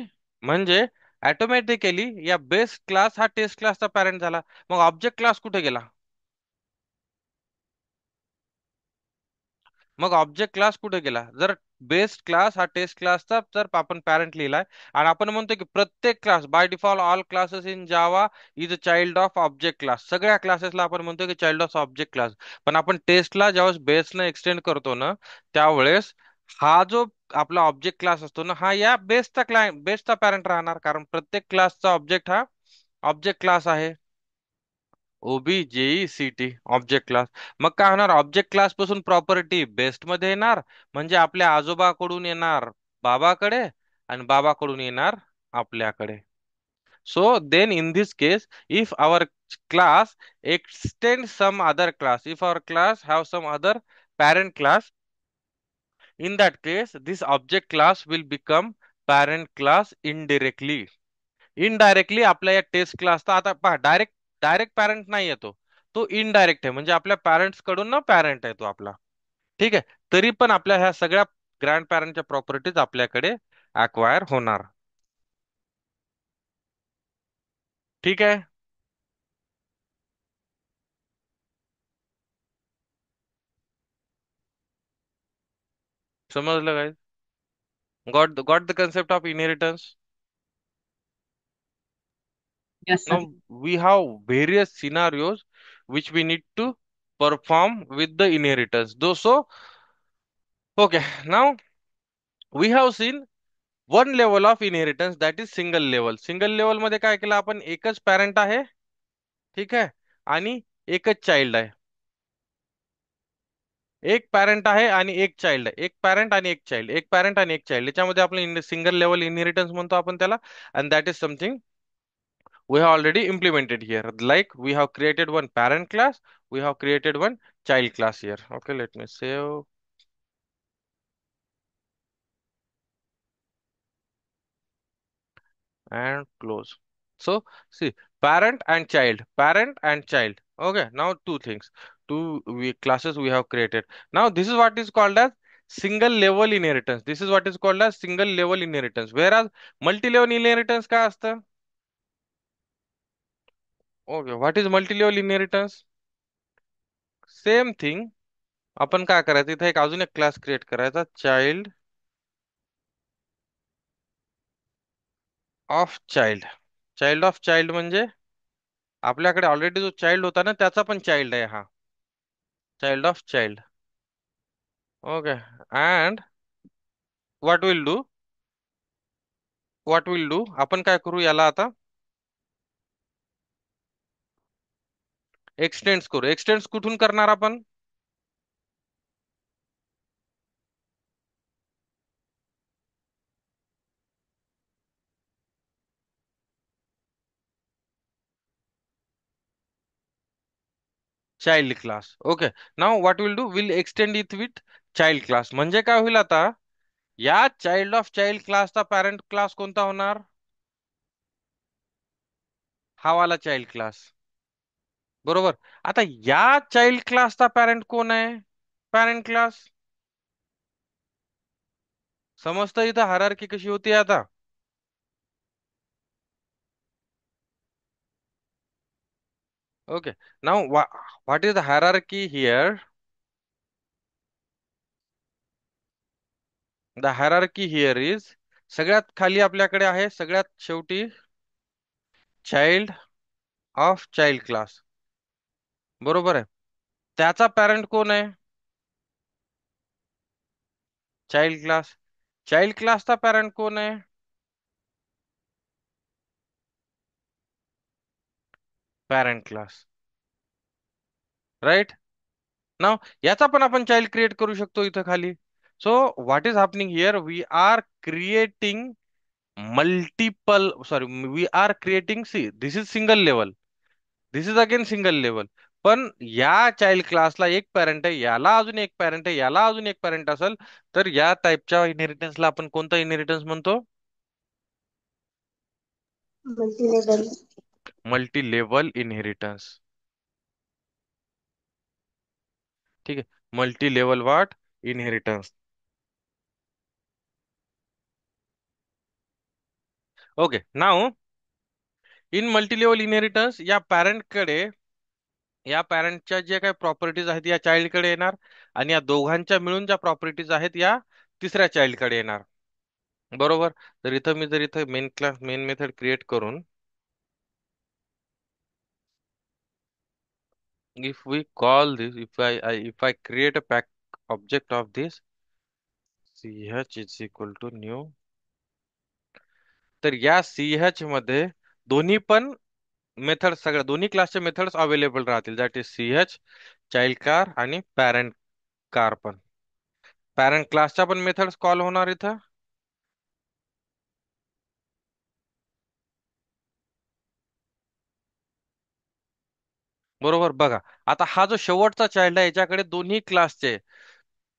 A: म्हणजे ऑटोमॅटिकली या बेस्ट क्लास हा टेस्ट क्लासचा पॅरेंट झाला. मग ऑब्जेक्ट क्लास कुठे गेला? मग ऑब्जेक्ट क्लास कुठे गेला? जर बेस्ट क्लास हा टेस्ट क्लासचा जर आपण पॅरेंट लिहिलाय, आणि आपण म्हणतो की प्रत्येक class bye default all classes in Java is a child of object class, सगळ्या क्लासेसला आपण म्हणतो की चाइल्ड ऑफ ऑब्जेक्ट क्लास. पण आपण टेस्टला ज्यावेळेस बेसनं एक्सटेंड करतो ना, त्यावेळेस हा जो आपला ऑब्जेक्ट क्लास असतो ना, हा या बेसचा पॅरेंट राहणार, कारण प्रत्येक क्लासचा ऑब्जेक्ट हा ऑब्जेक्ट क्लास आहे. OBJECT object class. मग काय होणार? ऑब्जेक्ट क्लास पासून प्रॉपर्टी बेस्ट मध्ये येणार, म्हणजे आपल्या आजोबाकडून येणार बाबाकडे, आणि बाबाकडून येणार आपल्याकडे. So then in this case, if our class extend some other class, if our class have some other parent class, in that case this object class will become parent class indirectly. Indirectly आपल्या या test क्लासचा आता पहा, direct direct parent नाही येतो, तो indirect आहे, म्हणजे आपल्या पॅरेंट्स कडून ना पॅरेंट आहे तो आपला. ठीक आहे. तरी पण आपल्या ह्या सगळ्या ग्रँड पॅरेंटच्या प्रॉपर्टीज आपल्याकडे अक्वायर होणार. ठीक आहे. समजलं काय? Got the concept of inheritance.
C: Yes
A: Now
C: sir.
A: we have various scenarios which we need to perform with the inheritance. So, okay, now we have seen one level of inheritance, that is single level. Single level मध्ये काय केलं आपण? एकच parent आहे, ठीक आहे, आणि एकच चाइल्ड आहे. एक पॅरेंट आहे आणि एक चाइल्ड आहे, एक पॅरेंट आणि एक चाइल्ड, एक पॅरेंट आणि एक चाइल्ड, याच्यामध्ये आपण सिंगल लेवल इनहेरिटन्स म्हणतो आपण त्याला. And that is something we have already implemented here. Like we have created one parent class, we have created one child class here. Okay, let me save and close. So see, parent and child, parent and child. Okay, now two things, classes we have created. Now this is what is called as single level inheritance. This is what is called as single level inheritance. Whereas multi level inheritance काय असतं? Okay, what is multi level inheritance? Same thing. आपण काय करायचं, इथे एक अजून एक class create करायचा, child of child. Child of child म्हणजे आपल्याकडे ऑलरेडी जो चाइल्ड होता ना त्याचा पण चाइल्ड आहे हा, child of child. Okay. And what will do, what will do, आपण काय करू याला आता, एक्सटेंड करू. एक्सटेंड कुठून करणार आपण? Child class. Okay. Now what will do, will extend it with child class. म्हणजे काय होईल आता, या चाइल्ड ऑफ चाइल्ड क्लासचा पॅरेंट क्लास कोणता होणार? हा वाला चाइल्ड क्लास. बरोबर. आता या चाइल्ड क्लासचा पॅरेंट कोण आहे? Parent class. समजतं इथं हायरार्की कशी होती आता? Okay. Now, what is the hierarchy here? The hierarchy here is सगळ्यात खाली आपल्याकडे आहे सगळ्यात शेवटी चाइल्ड ऑफ चाइल्ड क्लास. बरोबर आहे. त्याचा पॅरेंट कोण आहे? Child class. चाइल्ड क्लासचा पॅरेंट कोण आहे? Parent class. राईट. नाव याचा पण आपण चाइल्ड क्रिएट करू शकतो इथं खाली. So what is happening here, we are creating multiple, sorry, we are creating, see this is single level, this is again single level. पण या चाइल्ड क्लासला एक पॅरेंट आहे, याला अजून एक पॅरेंट आहे, याला अजून एक पॅरेंट असेल, तर या टाईपच्या इनहेरिटन्सला आपण कोणता इनहेरिटन्स म्हणतो?
B: Multi level.
A: Multi level inheritance. ठीक आहे, multi level what, inheritance. Okay. Now in multi level inheritance या पॅरेंटच्या ज्या काही प्रॉपर्टीज आहेत या चाइल्डकडे येणार, आणि या दोघांच्या मिळून ज्या प्रॉपर्टीज आहेत या तिसऱ्या चाइल्डकडे येणार. बरोबर. तर इथं मी जर इथं main class main method create करून, if we call this, if I create a pack object of this, ch is equal to new, तर या ch मध्ये दोन्ही पण मेथड, सगळ्या दोन्ही क्लासचे मेथड्स अवेलेबल राहतील. That is ch child car आणि पॅरेंट कार पण. पॅरेंट क्लासच्या पण मेथड्स कॉल होणार इथं. बरोबर. बघा, आता हा जो शेवटचा चाइल्ड आहे याच्याकडे दोन्ही क्लासचे,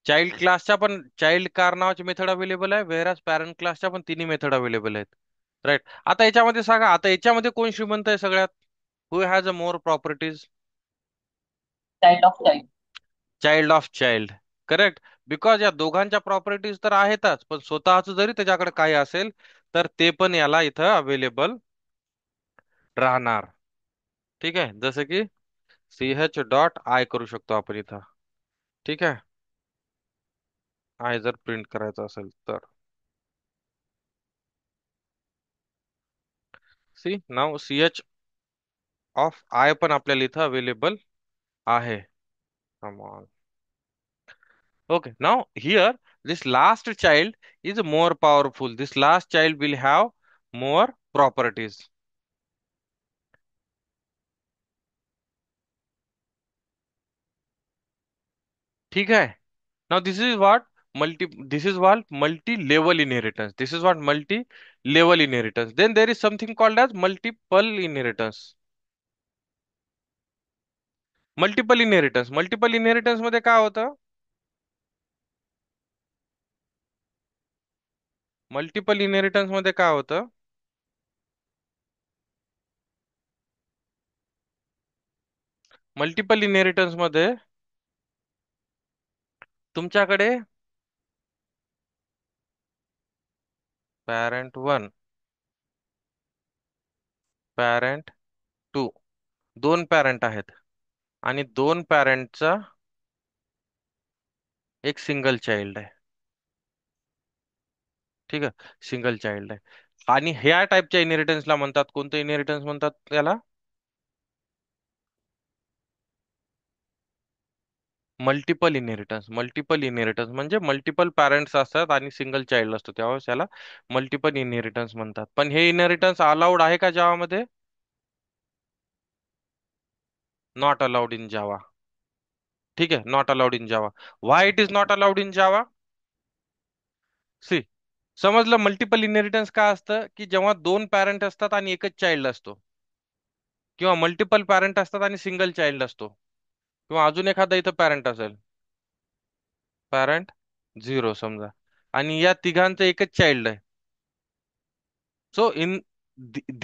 A: चाइल्ड क्लासच्या पण चाइल्ड कार नावाची मेथड अवेलेबल आहे, वेअरएज पॅरेंट क्लासच्या पण तिन्ही मेथड अवेलेबल आहेत. राईट. आता याच्यामध्ये सांगा, आता याच्यामध्ये कोण श्रीमंत आहे सगळ्यात? Who has a more properties?
C: Child of child.
A: Child of child. Correct. Because या दोघांच्या प्रॉपर्टीज तर आहेतच, पण स्वतःच जरी त्याच्याकडे काही असेल तर ते पण याला इथं अवेलेबल राहणार. ठीक आहे, जसं की ch डॉट आय करू शकतो आपण इथं. ठीक आहे, आय जर प्रिंट करायचं असेल तर, सी नाव ch ऑफ आय पण आपल्याला इथं अवेलेबल आहे. Come on. Okay, now here this last child is more powerful. This last child will have more properties. ठीक है. Now this is what multi level inheritance. This is what multi level inheritance. Then there is something called as multiple inheritance. Multiple inheritance मध्ये काय होतं? Multiple inheritance मध्ये काय होतं? Multiple inheritance मध्ये तुमच्याकडे पॅरेंट वन, पॅरेंट टू, दोन parent आहेत आणि दोन पॅरेंटचा एक सिंगल चाइल्ड आहे. ठीक आहे, सिंगल चाइल्ड आहे. आणि ह्या टाईपच्या इनहेरिटन्सला म्हणतात, कोणतं इनहेरिटन्स म्हणतात त्याला? मल्टिपल इनहेरिटन्स म्हणजे मल्टिपल पॅरेंट्स असतात आणि सिंगल चाइल्ड असतो, त्यावेळेस याला मल्टिपल इनहेरिटन्स म्हणतात. पण हे इनहेरिटन्स अलाउड आहे का जावामध्ये? Not allowed in Java. ठीक आहे, not allowed in Java. Why it is not allowed in Java? See, समजलं मल्टिपल इनहेरिटन्स काय असतं? की जेव्हा दोन पॅरेंट असतात आणि एकच चाइल्ड असतो, किंवा मल्टिपल पॅरेंट असतात आणि सिंगल चाइल्ड असतो, किंवा अजून एखादा इथं पॅरेंट असेल, पॅरेंट झिरो समजा, आणि या तिघांचं एकच चाइल्ड आहे. So in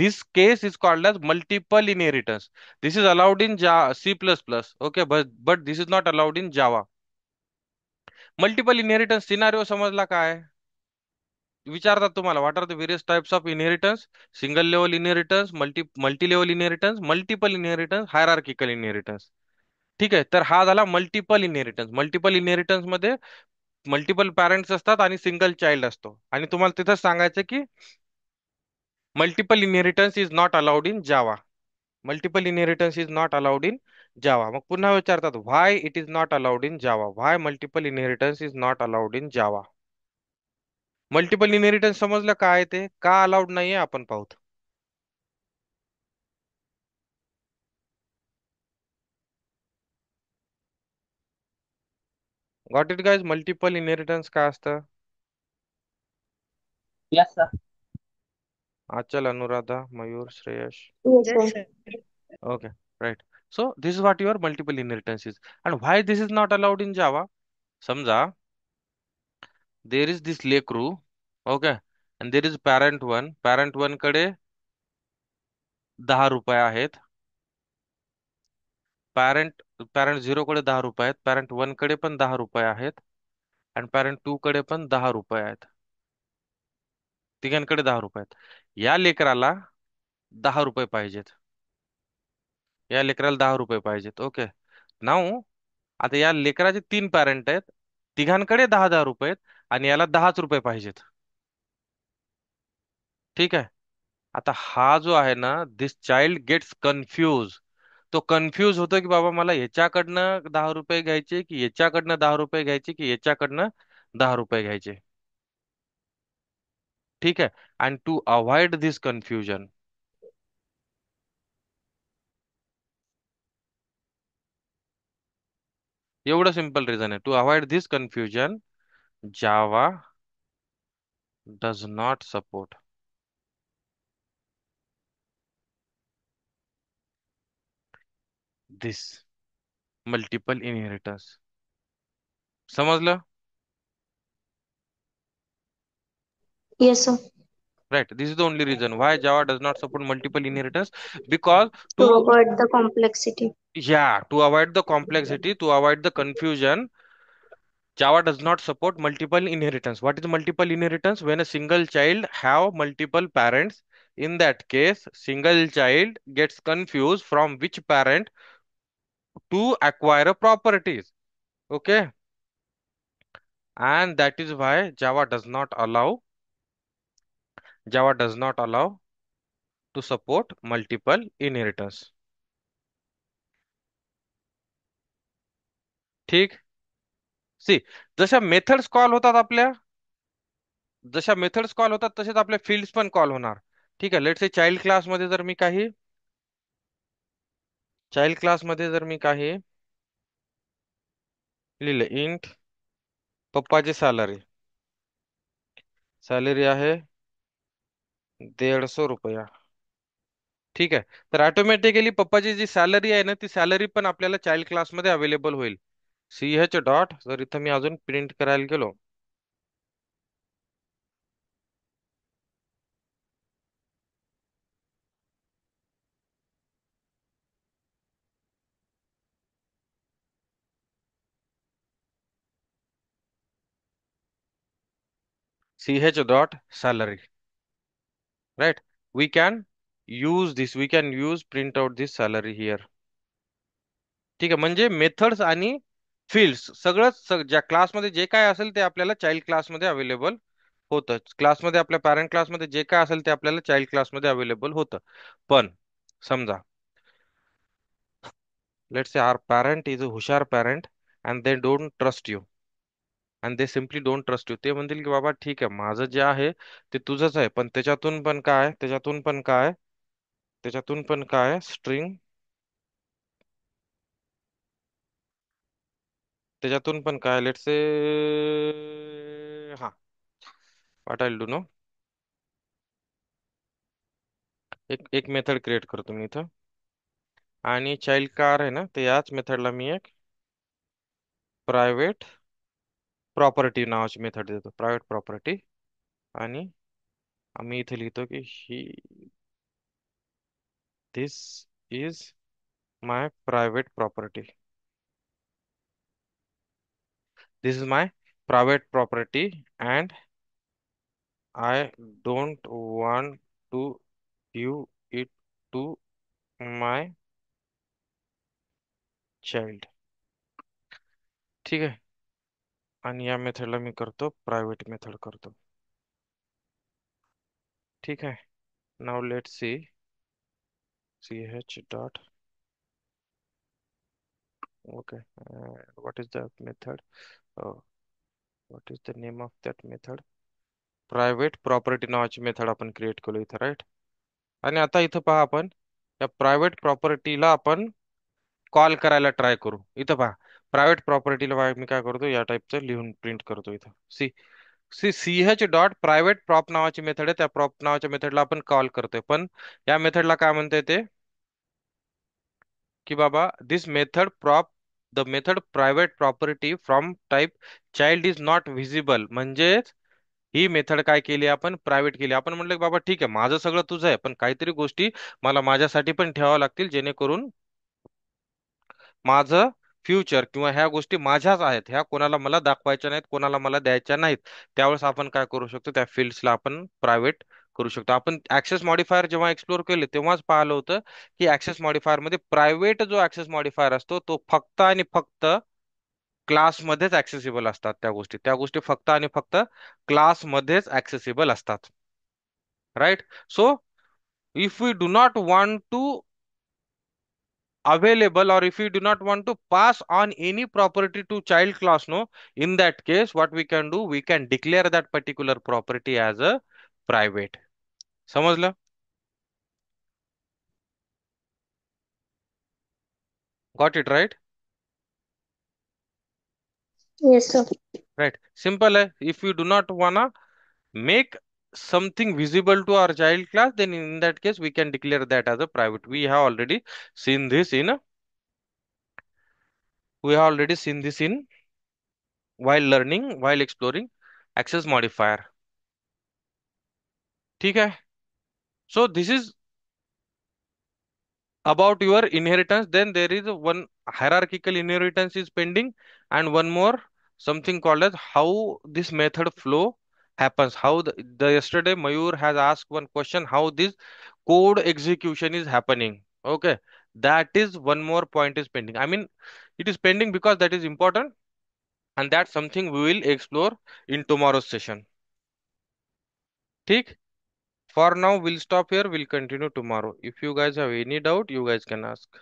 A: this case is called as multiple inheritance. This is allowed in C++. Okay, but this is not allowed in Java. Multiple inheritance scenario समजला काय? विचारतात तुम्हाला, what are the various types of inheritance? Single level inheritance, multi level inheritance, multiple inheritance, hierarchical inheritance. ठीक आहे, तर हा झाला multiple inheritance. Multiple inheritance मध्ये मल्टिपल पॅरेंट्स असतात आणि सिंगल चाइल्ड असतो, आणि तुम्हाला तिथं सांगायचं की multiple inheritance is not allowed in Java. Multiple inheritance is not allowed in Java. मग पुन्हा विचारतात, why it is not allowed in Java? Why multiple inheritance is not allowed in Java? Multiple inheritance समजलं काय ते, का allowed नाहीये आपण पाहूत. Got it guys? Multiple inheritance काय असतं?
C: Yes, sir.
A: Aanchal, Anuradha, Mayur, Shreyas.
B: Yes,
D: Yes,
B: sir.
D: sir.
A: Okay, right. So this is what your multiple inheritance is. And why this is not allowed in Java? समजा there is this लेकरू, okay, and there is parent one कडे 10 रुपये आहेत, parent parent zero कडे 10 रुपये आहेत, parent one कडे पण 10 रुपये आहेत, आणि पॅरेंट टू कडे पण 10 रुपये आहेत. तिघांकडे 10 रुपये आहेत. या लेकराला 10 रुपये पाहिजेत. या लेकराला 10 रुपये पाहिजेत. ओके, नाव आता या लेकराचे तीन पॅरेंट आहेत, तिघांकडे 10 10 रुपये आहेत, आणि याला 10च रुपये पाहिजेत. ठीक आहे. आता हा जो आहे ना, दिस चाइल्ड गेट्स कन्फ्यूज. तो कन्फ्यूज होतो की बाबा मला याच्याकडनं 10 रुपये घ्यायचे, की याच्याकडनं 10 रुपये घ्यायचे, की याच्याकडनं 10 रुपये घ्यायचे. ठीक आहे. And to avoid this confusion, एवढं सिंपल रिझन आहे. To avoid this confusion, Java does not support this multiple inheritance. समजलं?
B: Yes, sir.
A: Right. This is the only reason why Java does not support multiple inheritance, because
B: To
A: to,
B: avoid the complexity.
A: yeah, to avoid the complexity, to avoid the confusion, Java does not support multiple inheritance. What is multiple inheritance? When a single child have multiple parents, in that case, single child gets confused from which parent to acquire a properties. Okay, and that is why Java does not allow to support multiple inheritance. ठीक. सी, जशा methods call होतात आपल्या, जशा methods call होतात तसेच आपल्या fields पण call होणार. ठीक आहे. लेट्स से चाइल्ड क्लासमध्ये जर मी काही लिहिलं इंट पप्पाची सॅलरी. सॅलरी आहे 150 रुपया. ठीक आहे. तर ऑटोमॅटिकली पप्पाची जी सॅलरी आहे ना ती सॅलरी पण आपल्याला चाइल्ड क्लासमध्ये अवेलेबल होईल. ch डॉट, जर इथं मी अजून प्रिंट करायला गेलो, ch.salary, right? We can we can use print out this salary here. ठीक आहे. म्हणजे मेथड्स आणि फील्ड्स सगळंच ज्या क्लासमध्ये जे काय असेल ते आपल्याला चाइल्ड क्लासमध्ये अवेलेबल होतं. क्लासमध्ये आपल्या पॅरेंट क्लासमध्ये जे काय असेल ते आपल्याला चाइल्ड क्लासमध्ये अवेलेबल होतं. पण समजा let's say our parent is a हुशार parent and they don't trust you, and they simply don't trust you. ते म्हणतील की बाबा ठीक आहे माझं जे आहे ते तुझंच आहे, पण त्याच्यातून पण काय स्ट्रिंग, त्याच्यातून पण काय लेट्स से हा व्हॉट आय डू नो, एक मेथड क्रिएट करतो मी इथं, आणि चाइल्ड कार आहे ना तर याच मेथडला मी एक प्रायव्हेट प्रॉपर्टी नावाची मेथड देतो. Private property. आणि आम्ही इथे लिहितो की this is my private property. This is my private property and I don't want to give it to my child. ठीक आहे. आणि या मेथडला मी करतो प्रायव्हेट मेथड करतो. ठीक आहे. Now let see ch dot, okay, what is the method, what is the name of that method, private property नावाची method आपण क्रिएट केलो इथं, राईट? आणि आता इथं पहा आपण या प्रायव्हेट प्रॉपर्टीला आपण कॉल करायला ट्राय करू. इथं पहा प्रायव्हेट प्रॉपर्टीला मी काय करतो या टाईपचं लिहून प्रिंट करतो इथं. सी सी ch डॉट प्रायव्हेट प्रॉप नावाची मेथड आहे, त्या प्रॉप नावाच्या मेथडला आपण कॉल करतोय, पण या मेथडला काय म्हणतंय ते की बाबा this method prop the method private property from type child is not visible. म्हणजेच ही मेथड काय केली आपण प्रायव्हेट केली. आपण म्हटलं की बाबा ठीक आहे माझं सगळं तुझं आहे, पण काहीतरी गोष्टी मला माझ्यासाठी पण ठेवाव्या लागतील जेणेकरून माझं फ्युचर किंवा ह्या गोष्टी माझ्याच आहेत, ह्या कोणाला मला दाखवायच्या नाहीत, कोणाला मला द्यायच्या नाहीत. त्यावेळेस आपण काय करू शकतो त्या फील्ड्सला आपण प्रायव्हेट करू शकतो. आपण ऍक्सेस मॉडिफायर जेव्हा एक्सप्लोर केले तेव्हाच पाहिलं होतं की ऍक्सेस मॉडिफायर मध्ये प्रायव्हेट जो ऍक्सेस मॉडिफायर असतो तो फक्त आणि फक्त क्लासमध्येच ऍक्सेसिबल असतात. त्या गोष्टी फक्त आणि फक्त क्लासमध्येच ऍक्सेसिबल असतात, right? So if we do not want to available, or if we do not want to pass on any property to child class, no, in that case what we can do, we can declare that particular property as a private. समजलं? Got it, right?
B: Yes, sir.
A: Right, simple है. If we do not wanna make something visible to our child class, then in that case we can declare that as a private. Seen this in we have already seen this in while exploring access modifier. ठीक है. So this is about your inheritance. Then there is one hierarchical inheritance is pending, and one more something called as how this method flow happens. How the yesterday Mayur has asked one question, how this code execution is happening. Okay, that is one more point is pending. I mean, it is pending because that is important, and that's something we will explore in tomorrow's session. ठीक. For now, we'll stop here. We'll continue tomorrow. If you guys have any doubt, you guys can ask.